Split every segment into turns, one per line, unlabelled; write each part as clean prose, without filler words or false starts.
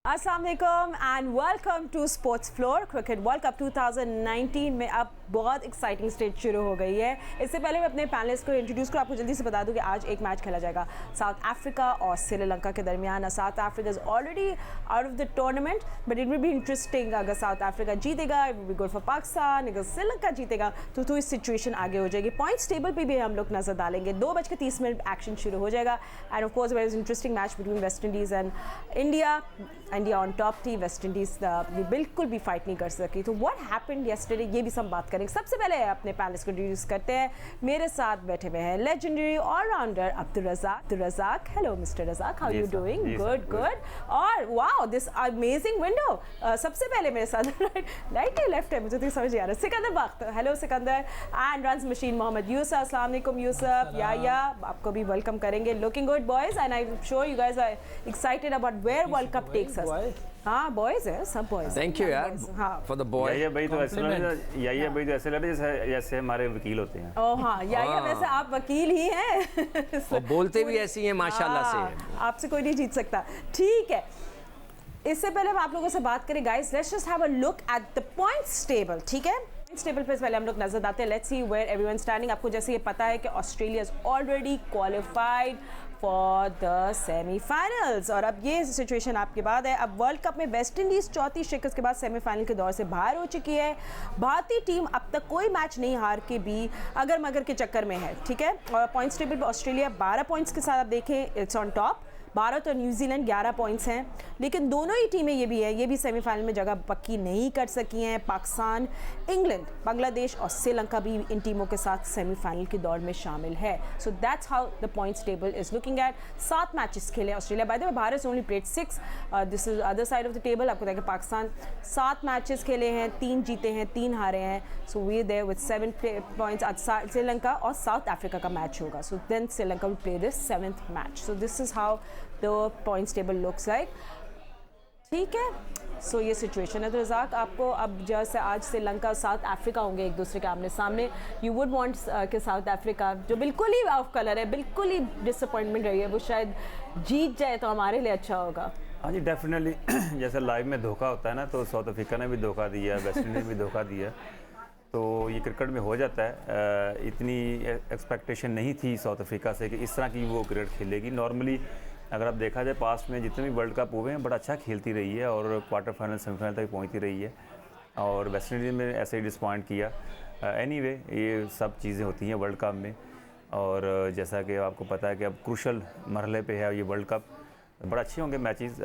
अस्सलाम वालेकुम and welcome to sports floor cricket world cup 2019 में अब बहुत एक्साइटिंग स्टेज शुरू हो गई है। इससे पहले मैं अपने पैनलिस्ट को इंट्रोड्यूस करूँ, आपको जल्दी से बता दूं कि आज एक मैच खेला जाएगा साउथ अफ्रीका और श्रीलंका के दरमियान। South Africa is already out of the tournament but it will be interesting. अगर साउथ अफ्रीका जीतेगा it will be good for Pakistan, अगर श्रीलंका जीतेगा तो इस सिचुएशन आगे हो जाएगी। पॉइंट्स टेबल पर भी हम लोग नजर डालेंगे। 2:30 एक्शन शुरू हो जाएगा end of course very interesting match between West Indies and India. India on top थी, वेस्ट इंडीज़ बिल्कुल भी फाइट नहीं कर सकी। तो व्हाट हैपेंड येस्टरडे ये भी सब बात करेंगे। सबसे पहले अपने पैनलिस्ट को इंट्रोड्यूस करते हैं। मेरे साथ बैठे हुए हैं legendary allrounder Abdul Razzaq. Hello mister Razzaq, how you doing? Good good. और वाओ दिस अमेजिंग विंडो। सबसे पहले मेरे साथ राइट है लेफ्ट है, मुझे तो समझ नहीं आ रहा, Sikandar Bakht. Hello Sikandar. And runs machine Mohammad Yusuf. अस्सलाम वालेकुम यूसुफ। या आपको भी वेलकम करेंगे। Looking good boys and I am sure you guys are excited about where world cup takes us. हाँ बॉयज है, सब बॉयज।
थैंक यू यार फॉर द बॉय।
ये भाई तो ऐसे लग रहा है जैसे हमारे वकील होते हैं।
ओह हाँ, या वैसे आप वकील ही हैं
और बोलते भी ऐसी हैं माशाल्लाह से।
आपसे कोई नहीं जीत सकता। ठीक है, इससे पहले हम आप लोगों से बात करें guys, let's just have a look at the points table. ठीक है, पॉइंट्स टेबल पे पहले हम लोग नजर डालते हैं। Let's see where everyone standing. आपको जैसे ये पता है कि Australia is already qualified for the semifinals और अब ये सिचुएशन आपके बाद है। अब वर्ल्ड कप में वेस्ट इंडीज़ चौथी शिकस्त के बाद सेमीफाइनल के दौर से बाहर हो चुकी है। भारतीय टीम अब तक कोई मैच नहीं हार के भी अगर मगर के चक्कर में है। ठीक है, और पॉइंट्स टेबल पर ऑस्ट्रेलिया 12 पॉइंट्स के साथ आप देखें इट्स ऑन टॉप। भारत और न्यूजीलैंड 11 पॉइंट्स हैं, लेकिन दोनों ही टीमें ये भी सेमीफाइनल में जगह पक्की नहीं कर सकी हैं। पाकिस्तान, इंग्लैंड, बांग्लादेश और श्रीलंका भी इन टीमों के साथ सेमीफाइनल के दौर में शामिल है। So that's how the points table is looking at. 7 matches खेले Australia. By the way Bharat only played 6। This is other side of the table. आपको देखिए पाकिस्तान 7 मैचेस खेले हैं, 3 जीते हैं, 3 हारे हैं। So we there with 7 points. आज श्रीलंका और साउथ अफ्रीका का मैच होगा। So then Sri Lanka will play this 7th match. So this is how the points table looks like. ठीक है, सो ये सिचुएशन है। तो रज़ाक, आपको अब जैसे आज श्रीलंका और साउथ अफ्रीका होंगे एक दूसरे के आमने सामने, यू वुड वांट कि साउथ अफ्रीका जो बिल्कुल ही ऑफ कलर है, बिल्कुल ही डिसअपॉइंटमेंट रही है, वो शायद जीत जाए तो हमारे लिए अच्छा होगा।
हाँ जी डेफिनेटली। जैसे लाइव में धोखा होता है ना, तो साउथ अफ्रीका ने भी धोखा दिया, वेस्ट इंडीज़ भी धोखा दिया, तो ये क्रिकेट में हो जाता है। इतनी एक्सपेक्टेशन नहीं थी साउथ अफ्रीका से कि इस तरह की वो क्रिकेट खेलेगी। नॉर्मली अगर आप देखा जाए पास्ट में जितने भी वर्ल्ड कप हुए हैं बड़ा अच्छा खेलती रही है और क्वार्टर फाइनल सेमीफाइनल तक पहुंचती रही है, और वेस्ट इंडीज़ में ऐसे ही डिसपॉइंट किया। एनीवे ये सब चीज़ें होती हैं वर्ल्ड कप में, और जैसा कि आपको पता है कि अब क्रूशल मरहले पे है ये वर्ल्ड कप। बड़ा अच्छे होंगे मैचेस,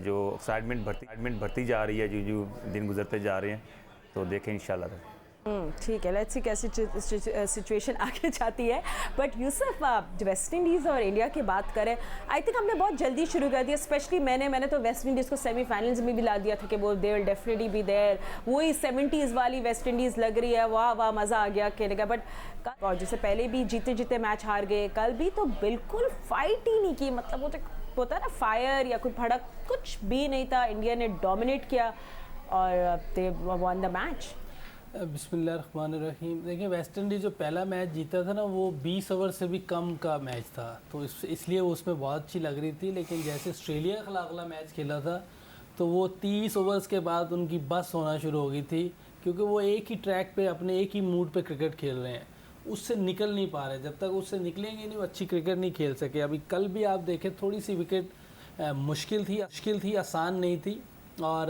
जो एक्साइटमेंट बढ़ती जा रही है जो दिन गुजरते जा रहे हैं, तो देखें इंशाल्लाह।
ठीक है, लेट्स सी कैसी सिचुएशन आगे जाती है। बट यूसुफ, वेस्ट इंडीज़ और इंडिया की बात करें, आई थिंक हमने बहुत जल्दी शुरू कर दिया। स्पेशली मैंने तो वेस्ट इंडीज़ को सेमीफाइनल्स में भी ला दिया था कि वो they will definitely be there. वही 70s वाली वेस्ट इंडीज़ लग रही है, वाह वाह मज़ा आ गया खेलने का। बट और जैसे पहले भी जीते मैच हार गए, कल भी तो बिल्कुल फाइट ही नहीं की। मतलब वो तो होता है ना फायर या कोई भड़क, कुछ भी नहीं था। इंडिया ने डोमिनेट किया और दे वन द मैच।
बिस्मिल्लाहिर्रहमानिर्रहीम। देखिए वेस्ट इंडीज़ जो पहला मैच जीता था ना, वो 20 ओवर से भी कम का मैच था, तो इसलिए वो उसमें बहुत अच्छी लग रही थी। लेकिन जैसे ऑस्ट्रेलिया के खिलाफ अगला मैच खेला था तो वो 30 ओवर्स के बाद उनकी बस होना शुरू हो गई थी, क्योंकि वो एक ही ट्रैक पे अपने एक ही मूड पे क्रिकेट खेल रहे हैं, उससे निकल नहीं पा रहे। जब तक उससे निकलेंगे नहीं वो अच्छी क्रिकेट नहीं खेल सके। अभी कल भी आप देखें थोड़ी सी विकेट मुश्किल थी, आसान नहीं थी। और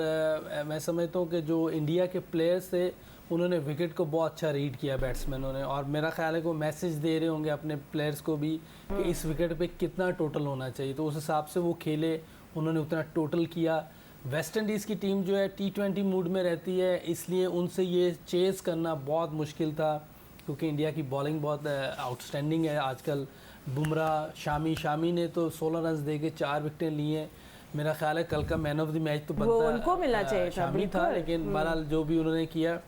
मैं समझता हूँ कि जो इंडिया के प्लेयर्स थे उन्होंने विकेट को बहुत अच्छा रीड किया बैट्समैनों ने, और मेरा ख्याल है कि वो मैसेज दे रहे होंगे अपने प्लेयर्स को भी कि इस विकेट पे कितना टोटल होना चाहिए, तो उस हिसाब से वो खेले, उन्होंने उतना टोटल किया। वेस्ट इंडीज़ की टीम जो है T20 मूड में रहती है, इसलिए उनसे ये चेज़ करना बहुत मुश्किल था, क्योंकि इंडिया की बॉलिंग बहुत आउटस्टैंडिंग है आजकल। बुमराह, शामी ने तो 16 रन दे के 4 विकेटें ली हैं। मेरा ख्याल है कल का मैन ऑफ द मैच तो बनता
उनको मिलना चाहिए
शामी था, लेकिन बहरहाल जो भी उन्होंने किया,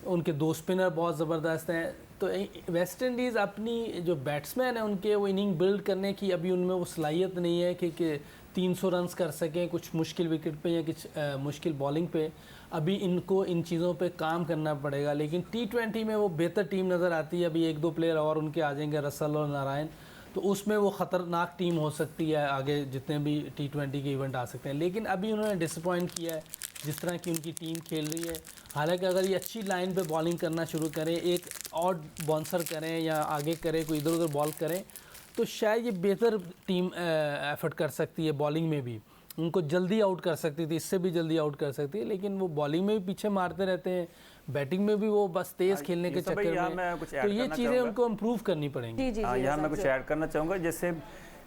उनके 2 स्पिनर बहुत ज़बरदस्त हैं। तो वेस्ट इंडीज़ अपनी जो बैट्समैन हैं उनके वो इनिंग बिल्ड करने की अभी उनमें वो सलाहियत नहीं है कि 300 रन्स कर सकें कुछ मुश्किल विकेट पे या कुछ मुश्किल बॉलिंग पे। अभी इनको इन चीज़ों पे काम करना पड़ेगा, लेकिन T20 में वो बेहतर टीम नज़र आती है। अभी 1-2 प्लेयर और उनके आ जाएंगे, रसल और नारायण, तो उसमें वो ख़तरनाक टीम हो सकती है, आगे जितने भी T20 के इवेंट आ सकते हैं। लेकिन अभी उन्होंने डिसअपॉइंट किया है जिस तरह की उनकी टीम खेल रही है। हालांकि अगर ये अच्छी लाइन पे बॉलिंग करना शुरू करें, एक ऑड बाउंसर करें या आगे करें, कोई इधर उधर बॉल करें, तो शायद ये बेहतर टीम एफर्ट कर सकती है। बॉलिंग में भी उनको जल्दी आउट कर सकती थी, इससे भी जल्दी आउट कर सकती है, लेकिन वो बॉलिंग में भी पीछे मारते रहते हैं, बैटिंग में भी वो बस तेज़ खेलने के चक्कर में। तो ये चीज़ें उनको इम्प्रूव करनी पड़ेंगी।
यहाँ मैं कुछ ऐड करना चाहूँगा। जैसे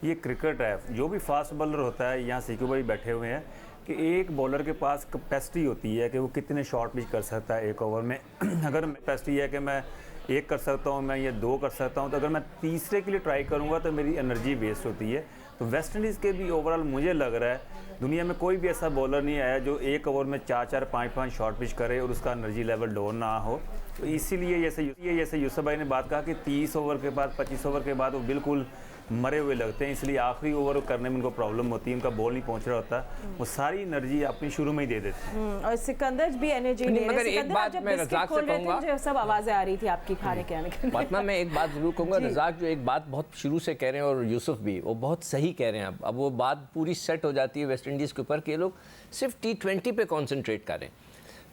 ये क्रिकेट है, जो भी फास्ट बॉलर होता है, यहाँ सीकू भाई बैठे हुए हैं, कि एक बॉलर के पास कैपेसिटी होती है कि वो कितने शॉट पिच कर सकता है एक ओवर में। अगर कैपेसिटी है कि मैं एक कर सकता हूँ, मैं ये 2 कर सकता हूँ, तो अगर मैं तीसरे के लिए ट्राई करूँगा तो मेरी एनर्जी वेस्ट होती है। तो वेस्ट इंडीज़ के भी ओवरऑल मुझे लग रहा है दुनिया में कोई भी ऐसा बॉलर नहीं आया जो एक ओवर में 4-4, 5-5 शॉट पिच करे और उसका एनर्जी लेवल डाउन ना हो। तो इसीलिए जैसे यूसुफ भाई ने बात कहा कि 30 ओवर के बाद, 25 ओवर के बाद वो बिल्कुल मरे हुए लगते हैं, इसलिए आखिरी ओवर करने में उनको प्रॉब्लम होती है, उनका बॉल नहीं पहुंच रहा होता, वो सारी एनर्जी अपनी शुरू में ही दे देते हैं।
और सिकंदर भी एनर्जी ले रहे हैं।
मगर एक बात मैं रज़ाक से कहूँगा,
जो सब आवाज़ें आ रही थी आपकी खाने के आने के।
फातिमा मैं एक बात ज़रूर कहूँगा, रज़ाक जो एक बात बहुत शुरू से कह रहे हैं और यूसुफ भी वो बहुत सही कह रहे हैं। अब वो बात पूरी सेट हो जाती है वेस्ट इंडीज़ के ऊपर कि ये लोग सिर्फ T20 पे कॉन्सेंट्रेट करें।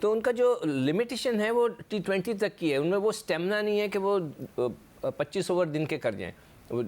तो उनका जो लिमिटेशन है वो T20 तक की है, उनमें वो स्टेमिना नहीं है कि वो 25 ओवर दिन के कर जाएँ।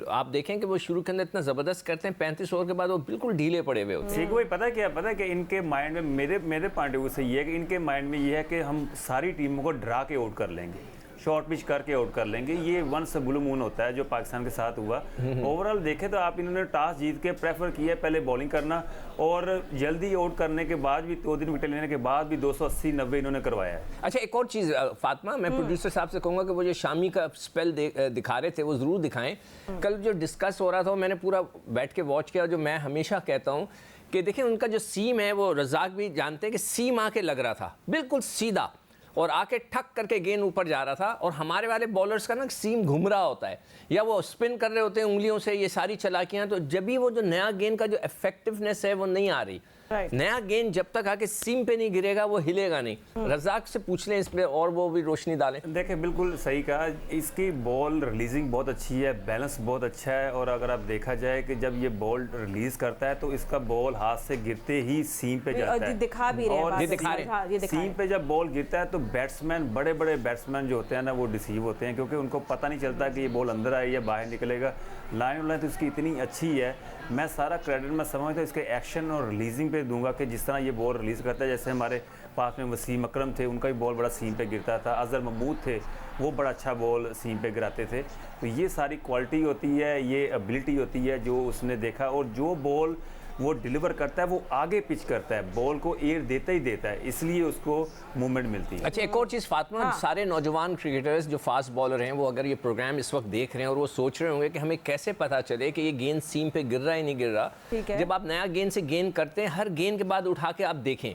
आप देखें कि वो शुरू के अंदर इतना ज़बरदस्त करते हैं, 35 ओवर के बाद वो बिल्कुल ढीले पड़े हुए होते हैं।
ठीक, वही पता है कि इनके माइंड में, मेरे पॉइंट ऑफ व्यू से ये है कि इनके माइंड में ये है कि हम सारी टीमों को डरा के आउट कर लेंगे, शॉर्ट पिच करके आउट कर लेंगे। ये वंस ब्लू मून होता है जो पाकिस्तान के साथ हुआ। ओवरऑल देखें तो आप इन्होंने टॉस जीत के प्रेफर किया पहले बॉलिंग करना, और जल्दी आउट करने के बाद भी 2 दिन विकेट लेने के बाद भी 280-90 इन्होंने करवाया है।
अच्छा, एक और चीज़ फातिमा, मैं प्रोड्यूसर साहब से कहूँगा कि वो जो शामी का स्पेल दिखा रहे थे वो ज़रूर दिखाएं। कल जो डिस्कस हो रहा था मैंने पूरा बैठ के वॉच किया, जो मैं हमेशा कहता हूँ कि देखिए उनका जो सीम है वो रज़ाक भी जानते हैं कि सीम आके लग रहा था बिल्कुल सीधा, और आके ठक करके गेंद ऊपर जा रहा था। और हमारे वाले बॉलर्स का ना सीम घूम रहा होता है या वो स्पिन कर रहे होते हैं उंगलियों से, ये सारी चालाकियां। तो जब भी वो जो नया गेंद का जो इफेक्टिवनेस है वो नहीं आ रही। नया गेंद जब तक आके सीम पे नहीं गिरेगा वो हिलेगा नहीं। रज़ाक से पूछ लें इस पे और वो भी रोशनी डालें।
देखिए बिल्कुल सही कहा, इसकी बॉल रिलीजिंग बहुत अच्छी है, बैलेंस बहुत अच्छा है। और अगर आप देखा जाए कि जब ये बॉल रिलीज करता है तो इसका बॉल हाथ से गिरते ही सीम पे जाता है।
दिखा भी रहे हैं,
सीम पे जब बॉल गिरता है तो बैट्समैन, बड़े बड़े बैट्समैन जो होते हैं ना, वो डिसीव होते हैं, क्योंकि उनको पता नहीं चलता कि ये बॉल अंदर आए या बाहर निकलेगा। लाइन तो इसकी इतनी अच्छी है, मैं सारा क्रेडिट मैं समझता हूँ इसके एक्शन और रिलीजिंग पे दूंगा कि जिस तरह ये बॉल रिलीज़ करता है। जैसे हमारे पास में वसीम अकरम थे, उनका भी बॉल बड़ा सीम पे गिरता था। अजहर महमूद थे, वो बड़ा अच्छा बॉल सीम पे गिराते थे। तो ये सारी क्वालिटी होती है, ये एबिलिटी होती है जो उसने देखा। और जो बॉल वो डिलीवर करता है वो आगे पिच करता है, बॉल को एयर देता ही देता है, इसलिए उसको मूवमेंट मिलती है।
अच्छा, एक और चीज़ फातिमा, सारे नौजवान क्रिकेटर्स जो फास्ट बॉलर हैं वो अगर ये प्रोग्राम इस वक्त देख रहे हैं और वो सोच रहे होंगे कि हमें कैसे पता चले कि ये गेंद सीम पे गिर रहा है नहीं गिर रहा। जब आप नया गेंद से गेंद करते हैं, हर गेंद के बाद उठा के आप देखें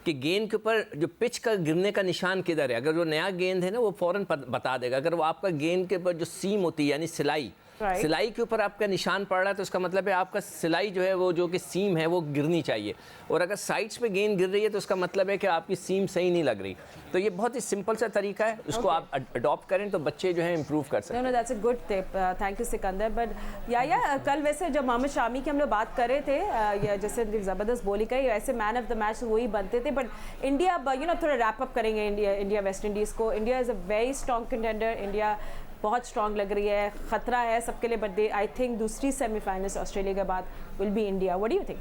कि गेंद के ऊपर जो पिच का गिरने का निशान किधर है। अगर वो नया गेंद है ना वो फ़ौरन बता देगा। अगर वो आपका गेंद के ऊपर जो सीम होती है यानी सिलाई, सिलाई के ऊपर आपका निशान पड़ रहा है तो उसका मतलब है आपका सिलाई जो है वो जो कि सीम है वो गिरनी चाहिए। और अगर साइड्स पे गेंद गिर रही है तो उसका मतलब है कि आपकी सीम सही नहीं लग रही। तो ये बहुत ही सिंपल सा तरीका है, उसको आप अडॉप्ट करें तो बच्चे जो है इम्प्रूव कर सकते हैं।
No that's a good tip, thank you Sikandar. But yeah कल वैसे जब मोहम्मद शामी की हम लोग बात कर रहे थे, या जैसे ज़बरदस्त बोली कही, ऐसे मैन ऑफ द मैच वही बनते थे। बट इंडिया थोड़ा रैप अप करेंगे इंडिया वेस्ट इंडीज़ को। India is a very strong contender, India बहुत स्ट्रॉन्ग लग रही है, ख़तरा है सबके लिए। बट दे आई थिंक दूसरी सेमीफाइनल्स ऑस्ट्रेलिया के बाद will be India. What do you think?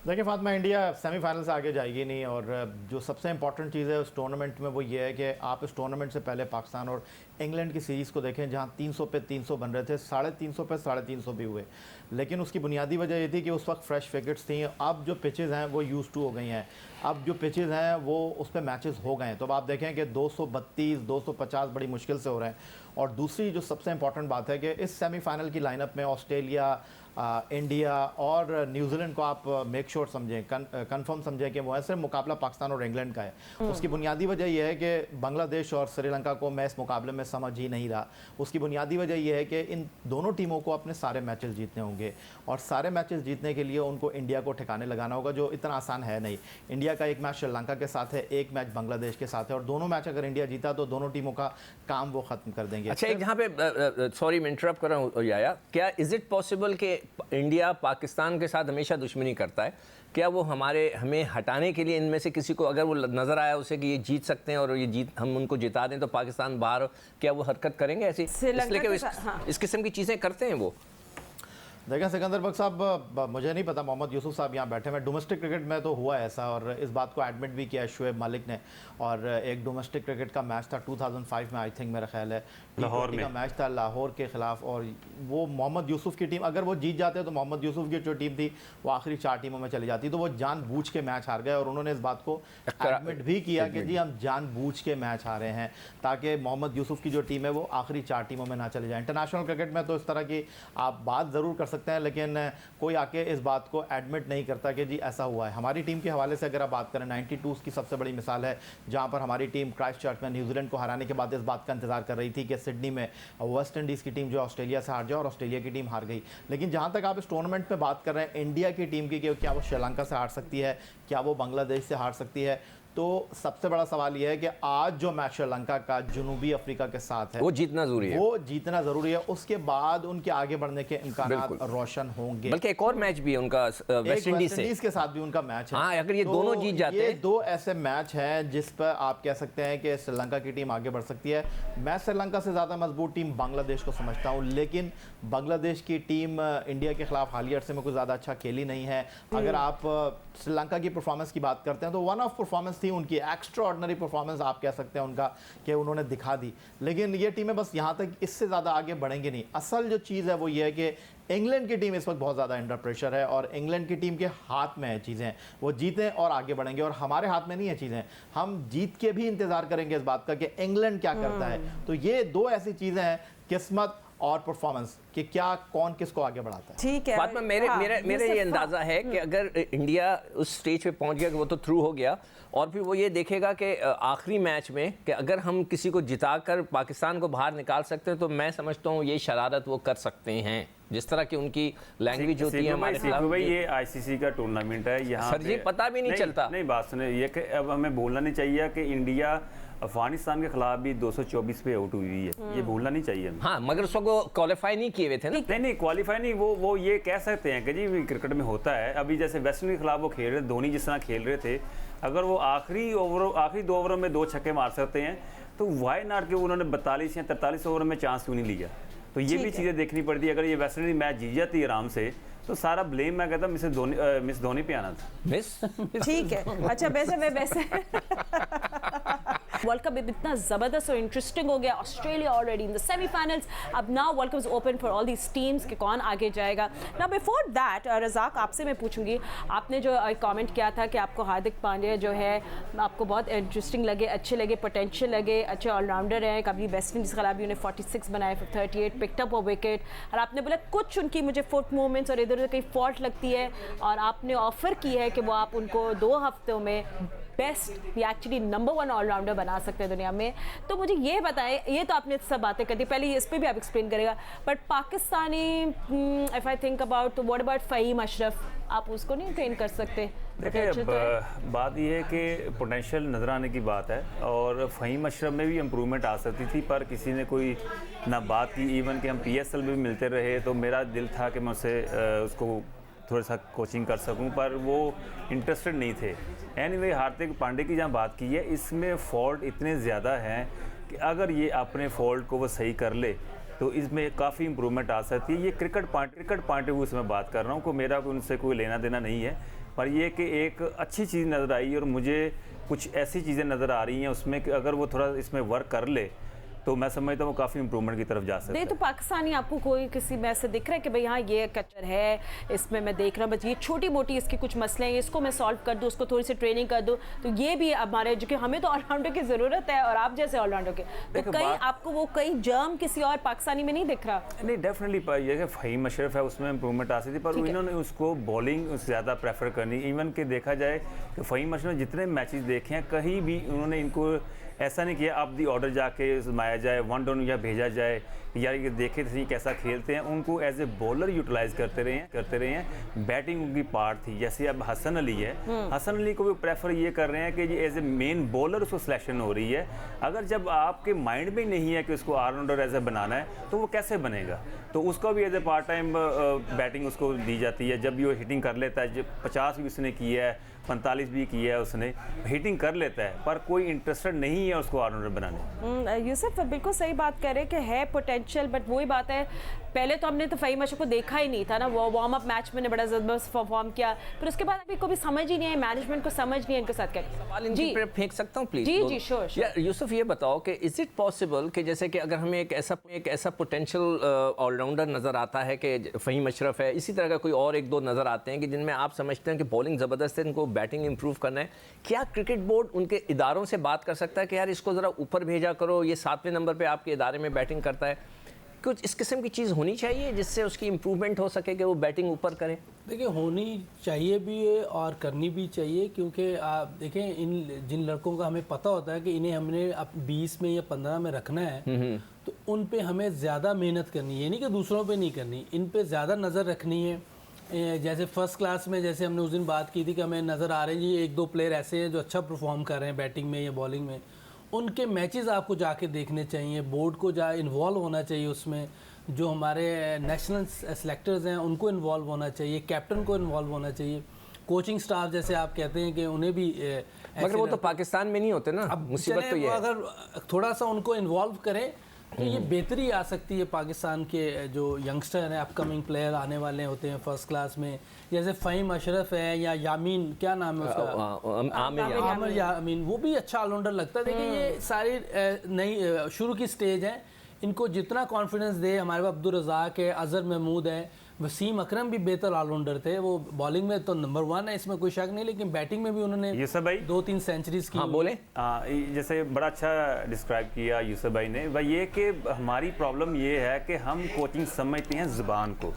देखिए फातिमा, इंडिया सेमीफाइनल से आगे जाएगी नहीं। और जो सबसे इंपॉर्टेंट चीज़ है उस टूर्नामेंट में वो ये है कि आप इस टूर्नामेंट से पहले पाकिस्तान और इंग्लैंड की सीरीज़ को देखें, जहां 300 पे 300 बन रहे थे, 350 पे 350 भी हुए। लेकिन उसकी बुनियादी वजह ये थी कि उस वक्त फ्रेश विकेट्स थी। अब जो पिचेज़ हैं वो यूज़ टू हो गई हैं, अब जो पिचेज़ हैं वो उस पर मैचेस हो गए हैं। तो अब आप देखें कि 232, 250 बड़ी मुश्किल से हो रहे हैं। और दूसरी जो सबसे इंपॉर्टेंट बात है कि इस सेमीफाइनल की लाइनअप में ऑस्ट्रेलिया, इंडिया और न्यूजीलैंड को आप मेक श्योर समझें, कंफर्म समझें कि वो है, सिर्फ मुकाबला पाकिस्तान और इंग्लैंड का है। उसकी बुनियादी वजह यह है कि बांग्लादेश और श्रीलंका को मैं इस मुकाबले में समझ ही नहीं रहा। उसकी बुनियादी वजह यह है कि इन दोनों टीमों को अपने सारे मैचेस जीतने होंगे और सारे मैचेस जीतने के लिए उनको इंडिया को ठिकाने लगाना होगा, जो इतना आसान है नहीं। इंडिया का एक मैच श्रीलंका के साथ है, एक मैच बांग्लादेश के साथ है और दोनों मैच अगर इंडिया जीता तो दोनों टीमों का काम वो खत्म कर देंगे।
अच्छा, एक यहाँ पे सॉरी मैं इंटरप्ट कर रहा हूँ याया, क्या इज इट पॉसिबल कि इंडिया पाकिस्तान के साथ हमेशा दुश्मनी करता है? क्या वो हमें हटाने के लिए इनमें से किसी को अगर वो नजर आया उसे कि ये जीत सकते हैं और ये हम उनको जिता दें तो पाकिस्तान बाहर, क्या वो हरकत करेंगे ऐसी? इसलिए कि इस किस्म की चीज़ें करते हैं वो।
देखें सिकंदर बख्श साहब, मुझे नहीं पता, मोहम्मद यूसुफ साहब यहाँ बैठे हैं, डोमेस्टिक क्रिकेट में तो हुआ ऐसा और इस बात को एडमिट भी किया शुएब मालिक ने। और एक डोमेस्टिक क्रिकेट का मैच था 2005 में, आई थिंक मेरा ख्याल है
लाहौर में
का मैच था लाहौर के खिलाफ, और वो मोहम्मद यूसुफ की टीम, अगर वो जीत जाते तो मोहम्मद यूसुफ की जो टीम थी वो आखिरी 4 टीमों में चली जाती, तो वो जानबूझ के मैच हार गए और उन्होंने इस बात को एडमिट भी किया कि जी हम जानबूझ के मैच हारे हैं ताकि मोहम्मद यूसुफ की जो टीम है वो आखिरी 4 टीमों में ना चले जाए। इंटरनेशनल क्रिकेट में तो इस तरह की आप बात ज़रूर कर सकते हैं, लेकिन कोई आके इस बात को एडमिट नहीं करता कि जी ऐसा हुआ है। हमारी टीम के हवाले से अगर आप बात करें, 92 की सबसे बड़ी मिसाल है जहां पर हमारी टीम क्राइस्टचर्च में न्यूजीलैंड को हराने के बाद इस बात का इंतजार कर रही थी कि सिडनी में वेस्ट इंडीज़ की टीम जो ऑस्ट्रेलिया से हार जाए, और ऑस्ट्रेलिया की टीम हार गई। लेकिन जहां तक आप इस टूर्नामेंट में बात कर रहे हैं इंडिया की टीम की, क्या वो श्रीलंका से हार सकती है, क्या वो बांग्लादेश से हार सकती है, तो सबसे बड़ा सवाल यह है कि आज जो मैच श्रीलंका का जनूबी अफ्रीका के साथ है
वो जीतना जरूरी है,
वो जीतना जरूरी है। उसके बाद उनके आगे बढ़ने के इम्कान रोशन होंगे।
बल्कि एक और मैच भी है उनका वेस्ट इंडीज
के साथ भी उनका मैच है।
हाँ, अगर ये दोनों जीत जाते हैं,
ये 2 ऐसे मैच हैं जिस पर आप कह सकते हैं कि श्रीलंका की टीम आगे बढ़ सकती है। मैं श्रीलंका से ज़्यादा मजबूत टीम बांग्लादेश को समझता हूँ, लेकिन बांग्लादेश की टीम इंडिया के खिलाफ हालिया अरसे में कोई ज़्यादा अच्छा खेली नहीं है। अगर आप श्रीलंका की परफॉर्मेंस की बात करते हैं तो वन ऑफ परफॉर्मेंस थी उनकी, एक्स्ट्रा ऑर्डिनरी परफॉर्मेंस आप कह सकते हैं उनका, कि उन्होंने दिखा दी। लेकिन ये टीमें बस यहाँ तक, इससे ज़्यादा आगे बढ़ेंगी नहीं। असल जो चीज़ है वो ये है कि इंग्लैंड की टीम इस वक्त बहुत ज़्यादा अंडर प्रेशर है और इंग्लैंड की टीम के हाथ में है चीज़ें, वो जीतें और आगे बढ़ेंगे, और हमारे हाथ में नहीं है चीज़ें। हम जीत के भी इंतज़ार करेंगे इस बात का कि इंग्लैंड क्या करता है। तो ये 2 ऐसी चीज़ें हैं, किस्मत और परफॉर्मेंस, कि क्या कौन किसको आगे बढ़ाता है।
ठीक है,
बात में मेरे ये अंदाजा है कि अगर इंडिया उस स्टेज पे पहुंच गया कि वो तो थ्रू हो गया, और फिर वो ये देखेगा कि आखिरी मैच में कि अगर हम किसी को जिताकर पाकिस्तान को बाहर निकाल सकते हैं तो मैं समझता हूँ ये शरारत वो कर सकते हैं, जिस तरह की उनकी लैंग्वेज होती है हमारे खिलाफ।
भाई ये आईसीसी का टूर्नामेंट है, यहाँ
सर जी पता भी नहीं चलता।
नहीं, बात सुने, ये कि अब हमें बोलना नहीं चाहिए कि इंडिया अफगानिस्तान के खिलाफ भी 224 पे आउट हुई है, ये भूलना नहीं चाहिए हमें।
हाँ, मगर उसको क्वालिफाई नहीं किए हुए थे ना।
नहीं क्वालिफाई नहीं, वो ये कह सकते हैं कि जी क्रिकेट में होता है। अभी जैसे वेस्ट इंडीज के खिलाफ वो खेल रहे, धोनी जिस तरह खेल रहे थे, अगर वो आखिरी 2 ओवरों में 2 छक्के मार सकते हैं तो वाई नॉट के उन्होंने 42 या 43 ओवर में चांस क्यों नहीं लिया? तो ये भी चीज़ें देखनी पड़ती है। अगर ये वेस्ट इंडीज मैच जीत जाती है आराम से तो सारा ब्लेम मैं कहता मिस धोनी पे आना था।
मिस
ठीक है, अच्छा वैसे वर्ल्ड कप इतना ज़बरदस्त और इंटरेस्टिंग हो गया। Australia already in the semifinals, अब now world cup is open for all these teams कि कौन आगे जाएगा। नाउ बिफोर दैट रज़ाक, आपसे मैं पूछूंगी, आपने जो कमेंट किया था कि आपको हार्दिक पांड्या जो है आपको बहुत इंटरेस्टिंग लगे, अच्छे लगे, पोटेंशियल लगे, अच्छे ऑलराउंडर हैं, कभी वेस्ट इंडीज़ के खिलाफ भी उन्हें 46 बनाए, 38 पिकड अप अ विकेट, और आपने बोला कुछ उनकी मुझे फुट मूवमेंट्स और इधर उधर कहीं फॉल्ट लगती है, और आपने ऑफर की है कि वो आप उनको 2 हफ्तों में बेस्ट या एक्चुअली नंबर 1 ऑलराउंडर बना सकते हैं दुनिया में। तो मुझे ये बताएं, ये तो आपने सब बातें कर दी, पहले इस पर भी आप एक्सप्लेन करेगा, but Pakistani if I think about, what about Fahim Ashraf, आप उसको नहीं ट्रेन कर सकते?
देखिए, बात यह है कि पोटेंशियल नज़र आने की बात है, और फ़हीम अशरफ में भी इम्प्रूवमेंट आ सकती थी, पर किसी ने कोई ना बात की। इवन कि हम PSL में भी मिलते रहे तो मेरा दिल था कि मैं उसको थोड़ा सा कोचिंग कर सकूं, पर वो इंटरेस्टेड नहीं थे। एनीवे, हार्दिक पांड्या की जहाँ बात की है, इसमें फ़ॉल्ट इतने ज़्यादा हैं कि अगर ये अपने फ़ॉल्ट को वो सही कर ले तो इसमें काफ़ी इंप्रूवमेंट आ सकती है। ये क्रिकेट पॉइंट ऑफ व्यू से मैं बात कर रहा हूँ, मेरा उनसे कोई लेना देना नहीं है, पर यह कि एक अच्छी चीज़ नज़र आई और मुझे कुछ ऐसी चीज़ें नज़र आ रही हैं उसमें कि अगर वो थोड़ा इसमें वर्क कर ले तो मैं समझता हूँ काफ़ी इंप्रूवमेंट की तरफ जा सकते
नहीं
हैं।
तो पाकिस्तानी आपको कोई किसी में से दिख रहा है कि भाई हाँ ये कच्चर है, इसमें मैं देख रहा हूँ बस ये छोटी मोटी इसकी कुछ मसले हैं, इसको मैं सॉल्व कर दूँ, उसको थोड़ी सी ट्रेनिंग कर दूँ, तो ये भी हमारे जो कि हमें तो ऑलराउंडर की ज़रूरत है और आप जैसे ऑलराउंडर के, तो कहीं आपको वो कहीं जर्म किसी और पाकिस्तानी में नहीं दिख रहा?
नहीं, डेफिनेटली ये फ़हीम अशरफ है, उसमें इंप्रूवमेंट आ सकती थी, पर इन्होंने उसको बॉलिंग ज़्यादा प्रेफर करनी। इवन के देखा जाए कि फ़हीम अशरफ ने जितने मैचेस देखे हैं कहीं भी उन्होंने इनको ऐसा नहीं किया अब दी ऑर्डर जाके माया जाए, वन डाउन या भेजा जाए, या ये देखे थे कैसा खेलते हैं, उनको एज ए बॉलर यूटिलाइज करते रहे हैं। बैटिंग उनकी पार्ट थी। जैसे अब हसन अली है, हसन अली को भी प्रेफर ये कर रहे हैं कि ये एज ए मेन बॉलर उसको सिलेक्शन हो रही है। अगर जब आपके माइंड में नहीं है कि उसको ऑलराउंडर एज ए बनाना है तो वो कैसे बनेगा? तो उसको भी as a part time batting उसको दी जाती है। जब भी वो हिटिंग कर लेता है, जब 50 भी उसने की है, 45 भी किया है, उसने हिटिंग कर लेता है, पर कोई इंटरेस्टेड नहीं है उसको ऑलराउंडर बनाने।
यूसुफ बिल्कुल सही बात कह रहे हैं कि है पोटेंशियल, बट वही बात है, पहले तो हमने तो फ़हीम अशरफ को देखा ही नहीं था ना, वो वार्म अप मैच में ने बड़ा ज़बरदस्त परफॉर्म किया, फिर उसके बाद अभी को भी समझ ही नहीं है, मैनेजमेंट को समझ नहीं है इनके साथ क्या।
सवाल जी फेंक सकता हूँ प्लीज?
Ji sure.
यार यूसुफ ये बताओ कि इज इट पॉसिबल कि जैसे कि अगर हमें एक ऐसा पोटेंशियल ऑलराउंडर नज़र आता है कि फ़हीम अशरफ है, इसी तरह का कोई और एक दो नज़र आते हैं कि जिनमें आप समझते हैं कि बॉलिंग ज़बरदस्त है, इनको बैटिंग इंप्रूव करना है, क्या क्रिकेट बोर्ड उनके इदारों से बात कर सकता है कि यार इसको ज़रा ऊपर भेजा करो, ये 7वें नंबर पे आपके इदारे में बैटिंग करता है? कुछ इस किस्म की चीज़ होनी चाहिए जिससे उसकी इम्प्रूवमेंट हो सके कि वो बैटिंग ऊपर करें।
देखिए होनी चाहिए भी है और करनी भी चाहिए, क्योंकि आप देखें इन जिन लड़कों का हमें पता होता है कि इन्हें हमने अब 20 में या 15 में रखना है, तो उन पे हमें ज़्यादा मेहनत करनी है, नहीं कि दूसरों पे नहीं करनी, इन पे ज़्यादा नज़र रखनी है। जैसे फर्स्ट क्लास में जैसे हमने उस दिन बात की थी कि हमें नज़र आ रहे हैं जी 1-2 प्लेयर ऐसे हैं जो अच्छा परफॉर्म कर रहे हैं बैटिंग में या बॉलिंग में, उनके मैचेस आपको जाके देखने चाहिए, बोर्ड को जा इन्वॉल्व होना चाहिए उसमें, जो हमारे नेशनल सेलेक्टर्स हैं उनको इन्वॉल्व होना चाहिए, कैप्टन को इन्वॉल्व होना चाहिए, कोचिंग स्टाफ जैसे आप कहते हैं कि उन्हें भी
मगर वो तो पाकिस्तान में नहीं होते ना,
अब
मुसीबत तो ये है।
अगर थोड़ा सा उनको इन्वॉल्व करें तो ये बेहतरी आ सकती है। पाकिस्तान के जो यंगस्टर हैं, अपकमिंग प्लेयर आने वाले होते हैं फर्स्ट क्लास में, जैसे फ़हीम अशरफ है या यामीन, क्या नाम है उसका, आमिर यामीन, वो भी अच्छा ऑलराउंडर लगता है। देखिए ये सारी नई शुरू की स्टेज है, इनको जितना कॉन्फिडेंस दे, हमारे पास अब्दुल रज़ाक है, अज़हर महमूद है, वसीम अकरम भी बेहतर ऑलराउंडर थे, वो बॉलिंग में तो नंबर 1 है, इसमें कोई शक नहीं, लेकिन बैटिंग में भी उन्होंने
यूसुफ भाई
2-3 सेंचुरीज की।
हाँ बोले।
जैसे बड़ा अच्छा डिस्क्राइब किया यूसुफ भाई ने, भाई ये कि हमारी प्रॉब्लम ये है कि हम कोचिंग समझते हैं ज़ुबान को,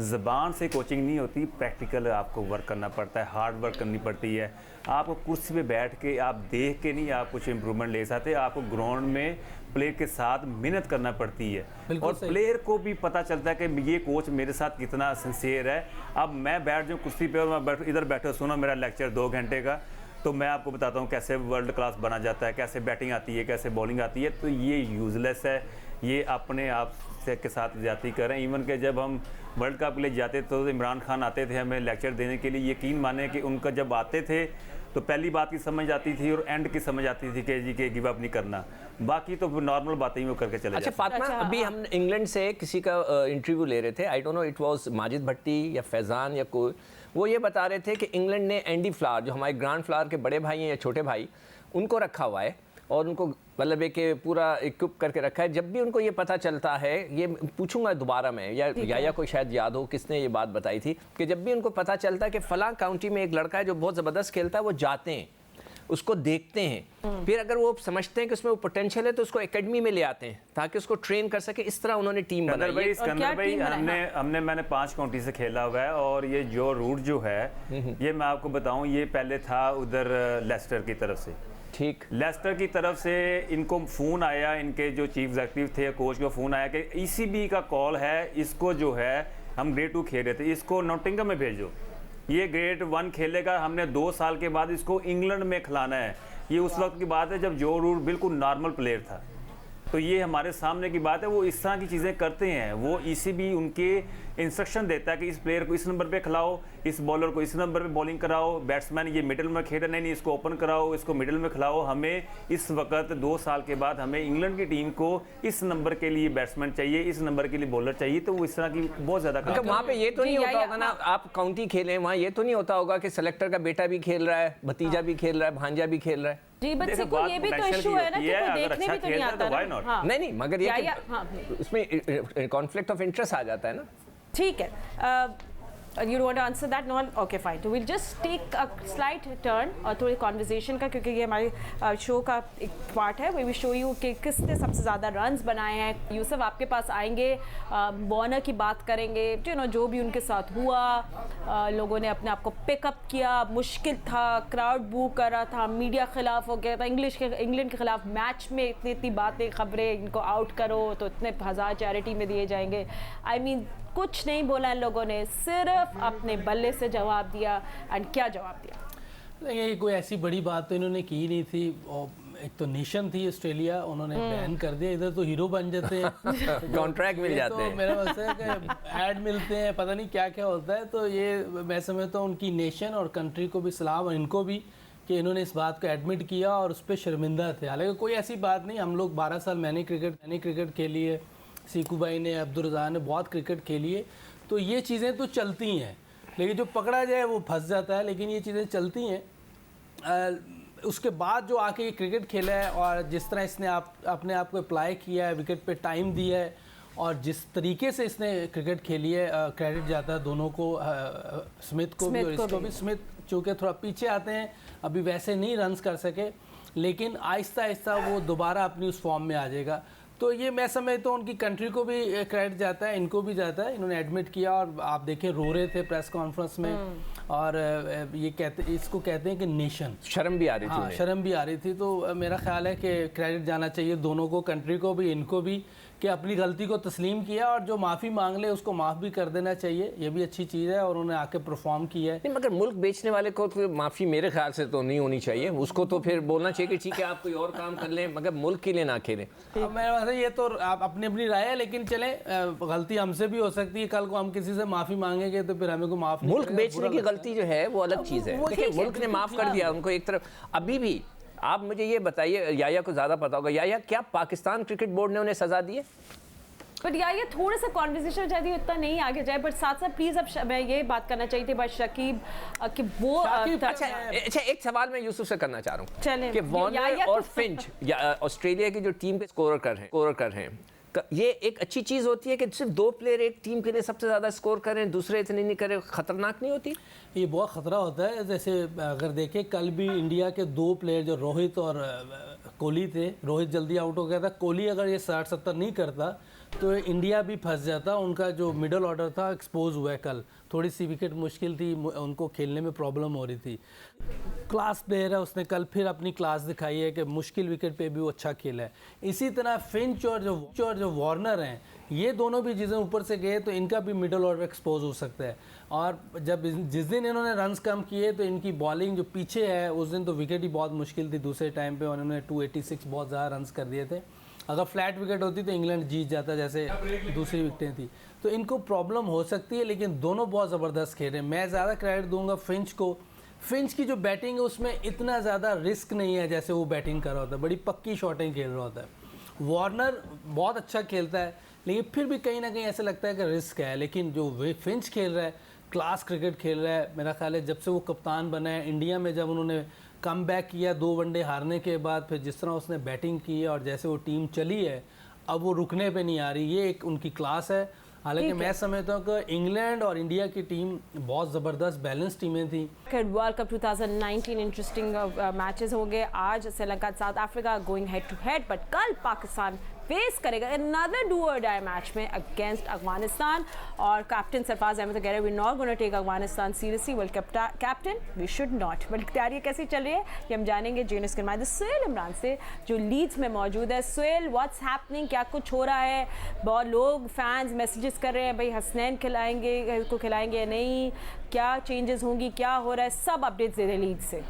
ज़बान से कोचिंग नहीं होती, प्रैक्टिकल आपको वर्क करना पड़ता है, हार्ड वर्क करनी पड़ती है। आपको कुर्सी पे बैठ के आप देख के नहीं आप कुछ इम्प्रूवमेंट ले सकते, आपको ग्राउंड में प्लेयर के साथ मेहनत करना पड़ती है, और प्लेयर को भी पता चलता है कि ये कोच मेरे साथ कितना सिंसियर है। अब मैं बैठ जाऊँ कुर्सी पे और मैं इधर बैठे सुनो मेरा लेक्चर 2 घंटे का, तो मैं आपको बताता हूँ कैसे वर्ल्ड क्लास बना जाता है, कैसे बैटिंग आती है, कैसे बॉलिंग आती है, तो ये यूजलेस है, ये अपने आप से के साथ ज्यादती कर रहे हैं। इवन के जब हम वर्ल्ड कप के लिए जाते तो इमरान खान आते थे हमें लेक्चर देने के लिए, यकीन माने कि उनका जब आते थे तो पहली बात की समझ आती थी और एंड की समझ आती थी कि जी के गिव अप नहीं करना, बाकी तो नॉर्मल बातें ही वो करके चले
अच्छा फातिमा, अभी हम इंग्लैंड से किसी का इंटरव्यू ले रहे थे, I don't know it was Majid Bhatti या फैज़ान या कोई, वो ये बता रहे थे कि इंग्लैंड ने एंडी फ्लावर, जो हमारे ग्रांड फ्लावर के बड़े भाई हैं या छोटे भाई, उनको रखा हुआ है और उनको मतलब एक पूरा इक्विप करके रखा है। जब भी उनको ये पता चलता है, ये पूछूंगा दोबारा मैं या कोई शायद याद हो किसने ये बात बताई थी, कि जब भी उनको पता चलता है कि फलां काउंटी में एक लड़का है जो बहुत ज़बरदस्त खेलता है, वो जाते हैं उसको देखते हैं, फिर अगर वो समझते हैं कि उसमें वो पोटेंशियल है तो उसको एकेडमी में ले आते हैं ताकि उसको ट्रेन कर सके। इस तरह उन्होंने टीम बनाई है।
सिकंदर भाई मैंने 5 काउंटी से खेला हुआ है, और ये जो रूट जो है ये मैं आपको बताऊं, ये पहले था उधर लेस्टर की तरफ से,
ठीक,
लेस्टर की तरफ से इनको फ़ोन आया, इनके जो चीफ एग्जीक्यूटिव थे कोच को फ़ोन आया कि ECB का कॉल है, इसको जो है हम ग्रेड 2 खेल रहे थे, इसको नॉटिंघम में भेजो, ये ग्रेड 1 खेलेगा, हमने 2 साल के बाद इसको इंग्लैंड में खिलाना है। ये उस वक्त की बात है जब जो रूट बिल्कुल नॉर्मल प्लेयर था, तो ये हमारे सामने की बात है। वो इस तरह की चीज़ें करते हैं, वो ECB उनके इंस्ट्रक्शन देता है कि इस प्लेयर को इस नंबर पे खिलाओ, इस बॉलर को इस नंबर पे बॉलिंग कराओ, बैट्समैन ये मिडिल में खेल रहा नहीं, इसको ओपन कराओ, इसको मिडिल में खिलाओ। हमें इस वक्त 2 साल के बाद हमें इंग्लैंड की टीम को इस नंबर के लिए बैट्समैन चाहिए, इस नंबर के लिए बॉलर चाहिए, तो वो इस तरह की बहुत ज़्यादा
वहाँ पे ये तो नहीं होता होगा ना, आप काउंटी खेलें वहाँ ये तो नहीं होता होगा कि सेलेक्टर का बेटा भी खेल रहा है, भतीजा भी खेल रहा है, भांजा भी खेल रहा है।
जी बच्चे को ये भी तो इशू है ना कि कोई देखने भी तो नहीं आता ना। हाँ।
नहीं मगर ये उसमें कॉन्फ्लिक्ट ऑफ इंटरेस्ट आ जाता है ना।
ठीक है, you don't want to answer that? No, okay, fine. So we'll just take a slight turn और थोड़ी conversation का, क्योंकि ये हमारे शो का एक पार्ट है। We will show you कि किसने सबसे ज़्यादा रन्स बनाए हैं। यूसुफ आपके पास आएंगे, वॉर्नर की बात करेंगे, जो भी उनके साथ हुआ, लोगों ने अपने आप को पिकअप किया, मुश्किल था, क्राउड बू कर रहा था, मीडिया खिलाफ हो गया था, इंग्लैंड के खिलाफ मैच में इतनी बातें, खबरें, इनको आउट करो तो इतने 1000 चैरिटी में दिए जाएंगे। I mean, कुछ नहीं बोला इन लोगों ने, सिर्फ अपने बल्ले से जवाब दिया। एंड क्या जवाब दिया?
नहीं, कोई ऐसी बड़ी बात तो इन्होंने की नहीं थी। और एक तो नेशन थी ऑस्ट्रेलिया, उन्होंने बैन कर दिया। इधर तो हीरो बन जाते हैं,
कॉन्ट्रैक्ट मिल जाते हैं।
तो मेरा मसला है कि ऐड मिलते हैं, पता नहीं क्या क्या होता है। तो ये मैं समझता हूँ उनकी नेशन और कंट्री को भी सलाम, और इनको भी, कि इन्होंने इस बात को एडमिट किया और उस पर शर्मिंदा थे। हालांकि कोई ऐसी बात नहीं, हम लोग 12 साल मैंने क्रिकेट खेली है, सीकू भाई ने, अब्दुल रज़ा ने बहुत क्रिकेट खेली है, तो ये चीज़ें तो चलती हैं। लेकिन जो पकड़ा जाए वो फंस जाता है, लेकिन ये चीज़ें चलती हैं। उसके बाद जो आके ये क्रिकेट खेला है और जिस तरह इसने अपने आप को अप्लाई किया है, विकेट पे टाइम दिया है, और जिस तरीके से इसने क्रिकेट खेली है, क्रेडिट जाता है दोनों को, स्मिथ को भी और इसको भी। स्मिथ चूँकि थोड़ा पीछे आते हैं, अभी वैसे नहीं रन्स कर सके, लेकिन आहिस्ता आहिस्ता वो दोबारा अपनी उस फॉर्म में आ जाएगा। तो ये मैं समझता हूँ उनकी कंट्री को भी क्रेडिट जाता है, इनको भी जाता है। इन्होंने एडमिट किया और आप देखें रो रहे थे प्रेस कॉन्फ्रेंस में, और ये इसको कहते हैं कि नेशन,
शर्म भी आ रही थी।
हाँ, शर्म भी आ रही थी। तो मेरा ख्याल है कि क्रेडिट जाना चाहिए दोनों को, कंट्री को भी, इनको भी, कि अपनी गलती को तस्लीम किया, और जो माफ़ी मांग ले उसको माफ़ भी कर देना चाहिए। ये भी अच्छी चीज़ है, और उन्होंने आके परफॉर्म किया है।
नहीं मगर मुल्क बेचने वाले को तो माफ़ी मेरे ख्याल से तो नहीं होनी चाहिए। उसको तो फिर बोलना चाहिए कि ठीक है आप कोई और काम कर लें, मगर मुल्क के लिए ना खेलें।
मेरे पास ये तो आप अपनी राय है, लेकिन चले, गलती हमसे भी हो सकती है। कल को हम किसी से माफ़ी मांगेंगे तो फिर हमें को माफ़,
मुल्क बेचने की गलती जो है वो अलग चीज़ है। देखिए मुल्क ने माफ़ कर दिया उनको एक तरफ। अभी भी आप मुझे ये बताइए, याया को ज़्यादा पता होगा, याया क्या पाकिस्तान क्रिकेट बोर्ड ने उन्हें सज़ा दी है?
बट यार ये थोड़ा सा कॉन्वर्सेशन चाहती हूँ, इतना नहीं आगे जाए, बट साथ साथ प्लीज अब मैं ये बात करना चाहिए थी बस शकीब कि वो
अच्छा एक सवाल मैं यूसुफ से करना चाह रहा हूँ कि वॉर्नर और फिंच ऑस्ट्रेलिया की जो टीम के स्कोरर कर हैं, ये एक अच्छी चीज़ होती है कि सिर्फ 2 प्लेयर एक टीम के लिए सबसे ज़्यादा स्कोर करें, दूसरे इतने नहीं करें, खतरनाक नहीं होती?
ये बहुत ख़तरा होता है। जैसे अगर देखें, कल भी इंडिया के 2 प्लेयर जो रोहित और कोहली थे, रोहित जल्दी आउट हो गया था, कोहली अगर ये 60-70 नहीं करता तो इंडिया भी फंस जाता। उनका जो मिडल ऑर्डर था एक्सपोज हुआ है कल, थोड़ी सी विकेट मुश्किल थी, उनको खेलने में प्रॉब्लम हो रही थी। क्लास प्लेयर है, उसने कल फिर अपनी क्लास दिखाई है कि मुश्किल विकेट पे भी वो अच्छा खेला है। इसी तरह फिंच और जो वार्नर हैं, ये दोनों भी चीज़ें ऊपर से गए तो इनका भी मिडल ऑर्डर एक्सपोज हो सकता है। और जब जिस दिन इन्होंने रन्स कम किए तो इनकी बॉलिंग जो पीछे है, उस दिन तो विकेट ही बहुत मुश्किल थी दूसरे टाइम पे, उन्होंने 286 बहुत ज़्यादा रन्स कर दिए थे। अगर फ्लैट विकेट होती तो इंग्लैंड जीत जाता, जैसे दूसरी विकेटें थी। तो इनको प्रॉब्लम हो सकती है, लेकिन दोनों बहुत ज़बरदस्त खेल रहे हैं। मैं ज़्यादा क्रेडिट दूंगा फिंच को। फिंच की जो बैटिंग है उसमें इतना ज़्यादा रिस्क नहीं है जैसे वो बैटिंग कर रहा होता है, बड़ी पक्की शॉटिंग खेल रहा होता है। वार्नर बहुत अच्छा खेलता है, लेकिन फिर भी कहीं ना कहीं ऐसा लगता है कि रिस्क है। लेकिन जो फिंच खेल रहा है, क्लास क्रिकेट खेल रहा है। मेरा ख्याल है जब से वो कप्तान बना है इंडिया में, जब उन्होंने कम बैक किया 2 वनडे हारने के बाद, फिर जिस तरह उसने बैटिंग की है और जैसे वो टीम चली है, अब वो रुकने पे नहीं आ रही। ये एक उनकी क्लास है। हालांकि मैं समझता हूँ कि इंग्लैंड और इंडिया की टीम बहुत ज़बरदस्त बैलेंस टीमें थी।
वर्ल्ड कप 2019 इंटरेस्टिंग मैचेस हो गए। आज Sri Lanka South Africa going head to head, but कल पाकिस्तान फेस करेगा अनदर डू और डाई मैच में अगेंस्ट अफगानिस्तान। और कैप्टन सरफराज अहमद कह रहे हैं we not gonna take Afghanistan seriously, well captain we should not. But तैयारी कैसी चल रही है ये हम जानेंगे जेनिस के मायदे सुहेल इमरान से, जो लीड्स में मौजूद है। सुहेल, व्हाट्स हैपनिंग, क्या कुछ हो रहा है? बहुत लोग फैंस मैसेजेस कर रहे हैं भाई हसनैन खिलाएंगे या नहीं, क्या चेंजेस होंगी, क्या हो रहा है, सब अपडेट्स दे रहे लीड्स से।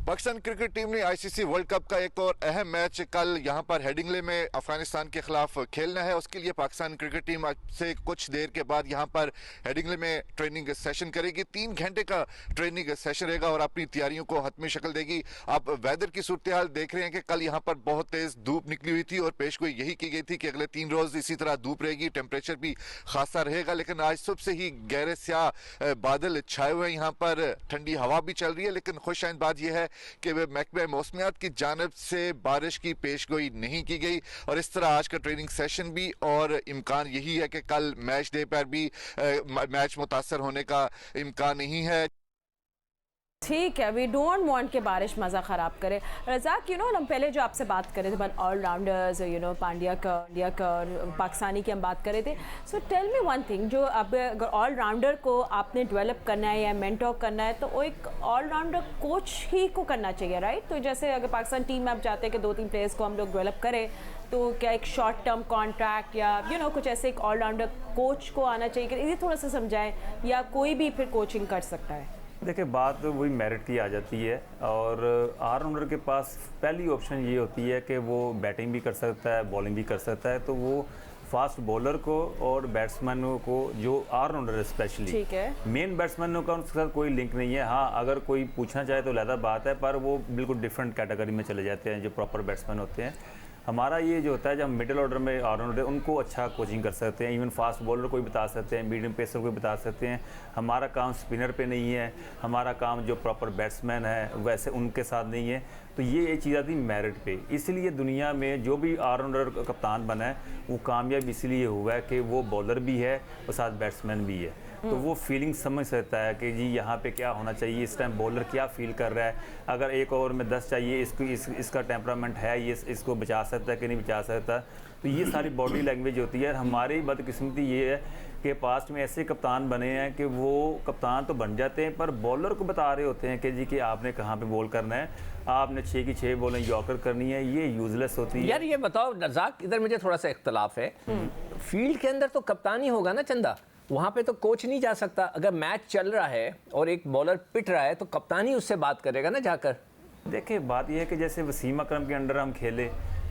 पाकिस्तान क्रिकेट टीम ने आईसीसी वर्ल्ड कप का एक और अहम मैच कल यहां पर हेडिंग्ले में अफगानिस्तान के खिलाफ खेलना है। उसके लिए पाकिस्तान क्रिकेट टीम आज से कुछ देर के बाद यहां पर हेडिंग्ले में ट्रेनिंग सेशन करेगी। 3 घंटे का ट्रेनिंग सेशन रहेगा और अपनी तैयारियों को हतमी शक्ल देगी। आप वेदर की सूरत हाल देख रहे हैं कि कल यहां पर बहुत तेज धूप निकली हुई थी और पेशगोई यही की गई थी कि अगले 3 रोज इसी तरह धूप रहेगी, टेम्परेचर भी खासा रहेगा। लेकिन आज सुबह से ही गहरे स्याह बादल छाए हुए हैं, यहाँ पर ठंडी हवा भी चल रही है। लेकिन खुशआइंद बात यह है कि महकमे मौसमियात की जानिब से बारिश की पेशगोई नहीं की गई और इस तरह आज का ट्रेनिंग सेशन भी और इम्कान यही है कि कल मैच डे पर भी मैच मुतासर होने का इम्कान नहीं है।
ठीक है, वी डोंट वांट कि बारिश मज़ा ख़राब करे। रज़ाक, हम पहले जो आपसे बात कर रहे थे ऑलराउंडर्स, पांड्या का पाकिस्तानी की हम बात कर रहे थे। So tell me one thing, जो अब अगर ऑलराउंडर को आपने डेवलप करना है या मेंटोर करना है तो वो एक ऑलराउंडर कोच ही को करना चाहिए, राइट? तो जैसे अगर पाकिस्तान टीम में आप चाहते हैं कि 2-3 प्लेयर्स को हम लोग डेवलप करें, तो क्या एक शॉर्ट टर्म कॉन्ट्रैक्ट या कुछ ऐसे एक ऑलराउंडर कोच को आना चाहिए कि इसे थोड़ा सा समझाएं, या कोई भी फिर कोचिंग कर सकता है?
देखिए, बात वही मेरिट की आ जाती है और ऑलराउंडर के पास पहली ऑप्शन ये होती है कि वो बैटिंग भी कर सकता है, बॉलिंग भी कर सकता है। तो वो फास्ट बॉलर को और बैट्समैनों को, जो ऑलराउंडर है स्पेशली, मेन बैट्समैनों का उनके साथ कोई लिंक नहीं है। हाँ, अगर कोई पूछना चाहे तो अलग बात है, पर वो बिल्कुल डिफरेंट कैटेगरी में चले जाते हैं जो प्रॉपर बैट्समैन होते हैं। हमारा ये जो होता है, जब मिडिल ऑर्डर में ऑलराउंडर उनको अच्छा कोचिंग कर सकते हैं, इवन फास्ट बॉलर को भी बता सकते हैं, मीडियम पेसर को भी बता सकते हैं। हमारा काम स्पिनर पे नहीं है, हमारा काम जो प्रॉपर बैट्समैन है वैसे उनके साथ नहीं है। तो ये चीज़ आती मेरिट पे। इसलिए दुनिया में जो भी ऑलराउंडर कप्तान बना है वो कामयाब इसलिए हुआ है कि वो बॉलर भी है और साथ बैट्समैन भी है। तो वो फीलिंग समझ सकता है कि जी यहाँ पे क्या होना चाहिए, इस टाइम बॉलर क्या फील कर रहा है, अगर एक ओवर में 10 चाहिए, इसका टेम्परामेंट है, ये इसको बचा सकता है कि नहीं बचा सकता। तो ये सारी बॉडी लैंग्वेज होती है। हमारी बदकिस्मती ये है कि पास्ट में ऐसे कप्तान बने हैं कि वो कप्तान तो बन जाते हैं पर बॉलर को बता रहे होते हैं कि जी कि आपने कहाँ पे बॉल करना है, आपने 6 की 6 बॉलें यॉर्कर करनी है। ये यूजलेस होती है।
यार ये बताओ रज़ाक, इधर मुझे थोड़ा सा इख्तलाफ है। फील्ड के अंदर तो कप्तान ही होगा ना चंदा, वहाँ पे तो कोच नहीं जा सकता। अगर मैच चल रहा है और एक बॉलर पिट रहा है तो कप्तान ही उससे बात करेगा ना जाकर।
देखिए, बात यह है कि जैसे वसीम अकरम के अंडर हम खेले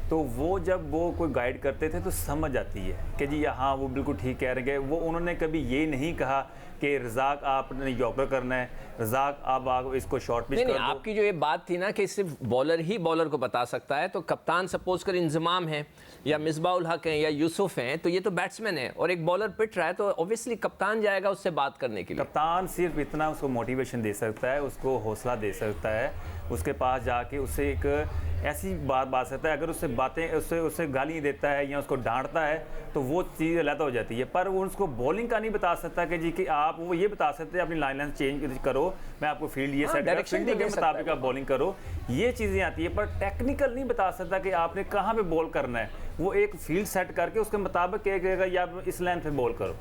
तो वो जब वो कोई गाइड करते थे तो समझ आती है कि जी हाँ वो बिल्कुल ठीक कह रहे हैं। वो उन्होंने कभी ये नहीं कहा कि रज़ाक आपने यॉर्कर करना है, रज़ाक आप इसको शॉर्ट पिच कर दो।
आपकी जो ये बात थी ना कि सिर्फ बॉलर ही बॉलर को बता सकता है, तो कप्तान सपोज कर इंजमाम है या मिसबाउल हक हैं या यूसुफ हैं, तो ये तो बैट्समैन है और एक बॉलर पिट रहा है तो ऑब्वियसली कप्तान जाएगा उससे बात करने के लिए।
कप्तान सिर्फ इतना उसको मोटिवेशन दे सकता है, उसको हौसला दे सकता है, उसके पास जाके उससे एक ऐसी बात सकता है। अगर उससे बातें उससे गाली देता है या उसको डांटता है तो वो चीज़ अलग हो जाती है, पर वो उसको बॉलिंग का नहीं बता सकता कि जी कि आप वो ये बता सकते हैं अपनी लाइन चेंज करो, मैं आपको फील्ड ये सेट डायरेक्शन के मुताबिक आप बॉलिंग करो, ये चीज़ें आती है। पर टेक्निकल नहीं बता सकता कि आपने कहाँ पे बॉल करना है। वो एक फील्ड सेट करके उसके मुताबिक कहेगा या इस लाइन पे बॉल करो।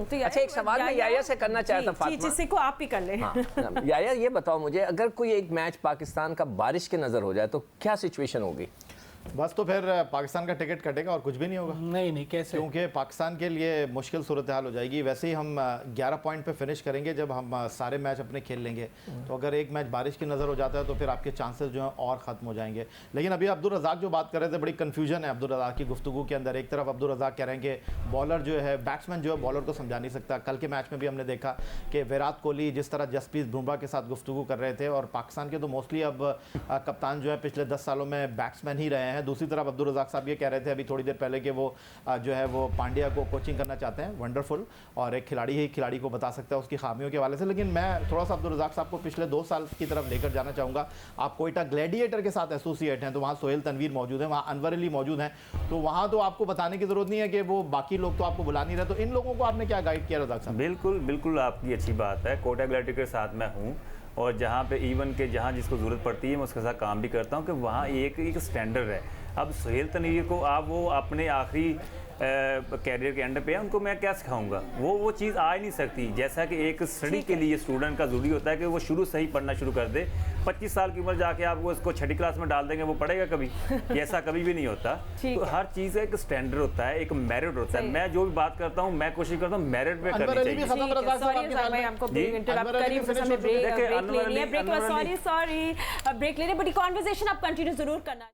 तो
अच्छा, एक सवाल मैं याया से करना चाहता फातिमा,
जिससे को आप ही कर लें।
याया ये बताओ मुझे, अगर कोई एक मैच पाकिस्तान का बारिश के नज़र हो जाए तो क्या सिचुएशन होगी?
बस तो फिर पाकिस्तान का टिकट कटेगा और कुछ भी नहीं होगा।
नहीं कैसे?
क्योंकि पाकिस्तान के लिए मुश्किल सूरत हाल हो जाएगी। वैसे ही हम 11 पॉइंट पे फिनिश करेंगे जब हम सारे मैच अपने खेल लेंगे। तो अगर एक मैच बारिश की नज़र हो जाता है तो फिर आपके चांसेस जो हैं और ख़त्म हो जाएंगे। लेकिन अभी अब्दुल रज़ाक जो बात कर रहे थे, बड़ी कन्फ्यूजन है अब्दुल रज़ाक की गुफ्तगू के अंदर। एक तरफ अब्दुल रज़ाक कह रहे हैं कि बॉलर जो है, बैट्समैन जो है बॉलर को समझा नहीं सकता। कल के मैच में भी हमने देखा कि विराट कोहली जिस तरह जसप्रीत बुमराह के साथ गुफ्तगू कर रहे थे, और पाकिस्तान के तो मोस्टली अब कप्तान जो है पिछले 10 सालों में बैट्समैन ही रहे हैं। दूसरी तरफ अब्दुल रज़ाक साहब ये कह रहे थे अभी थोड़ी देर पहले कि वो जो है वो पांड्या को कोचिंग करना चाहते हैं। वंडरफुल, और एक खिलाड़ी ही खिलाड़ी को बता सकता है उसकी खामियों के हवाले से। लेकिन मैं थोड़ा सा अब्दुल रज़ाक साहब को पिछले 2 साल की तरफ लेकर जाना चाहूँगा। आप कोयटा ग्लैडिएटर के साथ एसोसिएट हैं, तो वहाँ सोहेल तनवीर मौजूद है, वहाँ अनवर अली मौजूद हैं, तो वहाँ तो आपको बताने की ज़रूरत नहीं है कि वो बाकी लोग तो आपको बुला नहीं रहे। तो इन लोगों को आपने क्या गाइड किया रज़ाक साहब?
बिल्कुल आपकी अच्छी बात है। कोयटा ग्लैडिएटर के साथ मैं हूँ और जहाँ पे इवन के जहाँ जिसको ज़रूरत पड़ती है मैं उसके साथ काम भी करता हूँ कि वहाँ एक स्टैंडर्ड है। अब सुहेल तनवीर को आप वो अपने आखिरी कैरियर के एंड पे है, उनको मैं क्या सिखाऊंगा? वो चीज़ आ ही नहीं सकती। जैसा कि एक स्टडी के लिए स्टूडेंट का ज़रूरी होता है कि वो शुरू से ही पढ़ना शुरू कर दे। 25 साल की उम्र जाके आप वो उसको छठी क्लास में डाल देंगे, वो पढ़ेगा कभी? ऐसा कभी भी नहीं होता। तो हर चीज़ का एक स्टैंडर्ड होता है, एक मेरिट होता है। मैं जो भी बात करता हूँ, मैं कोशिश करता हूँ मेरिट पे करनी चाहिए।
ब्रेक लेने बड़ी कॉन्वर्सेशन आप कंटिन्यू जरूर करना।